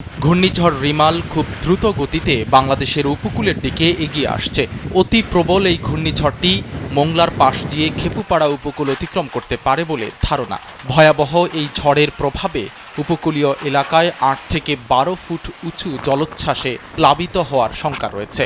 ঘূর্ণিঝড় রিমাল খুব দ্রুত গতিতে বাংলাদেশের উপকূলের দিকে এগিয়ে আসছে। অতি প্রবল এই ঘূর্ণিঝড়টি মোংলার পাশ দিয়ে খেপুপাড়া উপকূল অতিক্রম করতে পারে বলে ধারণা। ভয়াবহ এই ঝড়ের প্রভাবে উপকূলীয় এলাকায় ৮ থেকে ১২ ফুট উঁচু জলোচ্ছ্বাসে প্লাবিত হওয়ার শঙ্কা রয়েছে।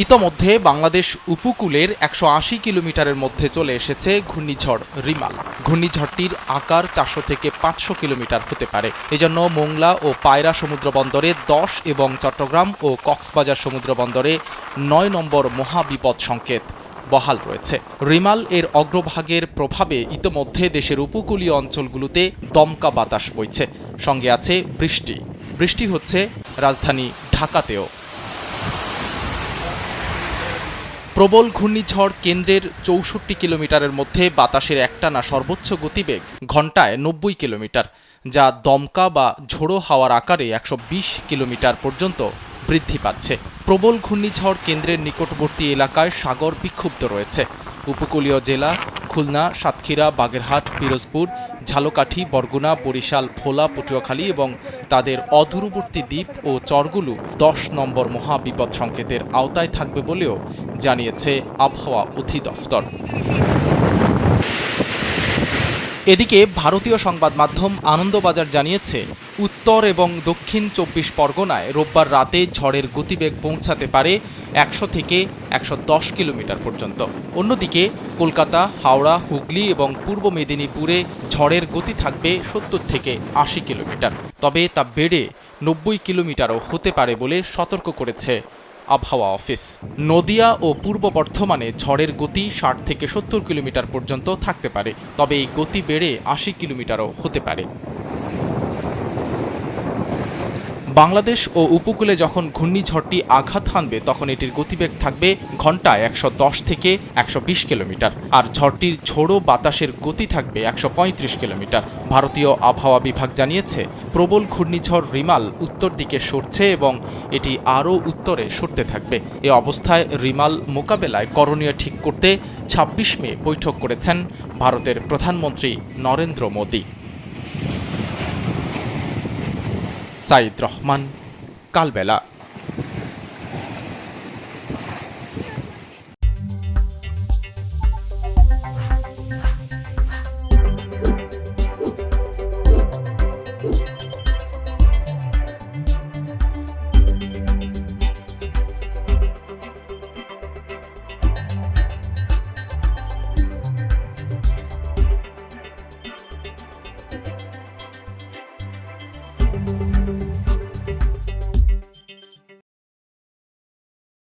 ইতোমধ্যে বাংলাদেশ উপকূলের ১৮০ কিলোমিটারের মধ্যে চলে এসেছে ঘূর্ণিঝড় রিমাল। ঘূর্ণিঝড়টির আকার ৪০০ থেকে ৫০০ কিলোমিটার হতে পারে। এজন্য মোংলা ও পায়রা সমুদ্র বন্দরে ১০ এবং চট্টগ্রাম ও কক্সবাজার সমুদ্র বন্দরে ৯ নম্বর মহাবিপদ সংকেত বহাল রয়েছে। রিমাল এর অগ্রভাগের প্রভাবে ইতোমধ্যে দেশের উপকূলীয় অঞ্চলগুলোতে দমকা বাতাস বইছে, সঙ্গে আছে বৃষ্টি। বৃষ্টি হচ্ছে রাজধানী ঢাকাতেও। প্রবল ঘূর্ণিঝড় কেন্দ্রের ৬৪ কিলোমিটারের মধ্যে বাতাসের একটানা সর্বোচ্চ গতিবেগ ঘন্টায় ৯০ কিলোমিটার, যা দমকা বা ঝোড়ো হাওয়ার আকারে ১২০ কিলোমিটার পর্যন্ত বৃদ্ধি পাচ্ছে। প্রবল ঘূর্ণিঝড় কেন্দ্রের নিকটবর্তী এলাকায় সাগর বিক্ষুব্ধ রয়েছে। উপকূলীয় জেলা খুলনা, সাতক্ষীরা, বাগেরহাট, পিরোজপুর, ঝালকাঠি, বরগুনা, বরিশাল, ভোলা, পটুয়াখালী এবং তাদের অদূরবর্তী দ্বীপ ও চরগুলো ১০ নম্বর মহাবিপদ সংকেতের আওতায় থাকবে বলেও জানিয়েছে আবহাওয়া অধিদপ্তর। এদিকে ভারতীয় সংবাদ মাধ্যম আনন্দবাজার জানিয়েছে, উত্তর এবং দক্ষিণ ২৪ পরগনায় রোববার রাতে ঝড়ের গতিবেগ পৌঁছাতে পারে ১০০ থেকে ১১০ কিলোমিটার পর্যন্ত। অন্যদিকে কলকাতা, হাওড়া, হুগলি এবং পূর্ব মেদিনীপুরে ঝড়ের গতি থাকবে ৭০ থেকে ৮০ কিলোমিটার। তবে তা বেড়ে ৯০ কিলোমিটারও হতে পারে বলে সতর্ক করেছে আবহাওয়া অফিস। নদিয়া ও পূর্ব বর্ধমানে ঝড়ের গতি ৬০ থেকে ৭০ কিলোমিটার পর্যন্ত থাকতে পারে, তবে এই গতি বেড়ে ৮০ কিলোমিটারও হতে পারে। বাংলাদেশ ও উপকূলে যখন ঘূর্ণিঝড়টি আঘাত হানবে তখন এটির গতিবেগ থাকবে ঘন্টায় ১১০ থেকে ১২০ কিলোমিটার, আর ঝড়টির ঝোড়ো বাতাসের গতি থাকবে ১৩৫ কিলোমিটার। ভারতীয় আবহাওয়া বিভাগ জানিয়েছে, প্রবল ঘূর্ণিঝড় রিমাল উত্তর দিকে সরছে এবং এটি আরও উত্তরে সরতে থাকবে। এ অবস্থায় রিমাল মোকাবেলায় করণীয় ঠিক করতে ২৬ মে বৈঠক করেছেন ভারতের প্রধানমন্ত্রী নরেন্দ্র মোদী। সাইদ রহমান, কালবেলা।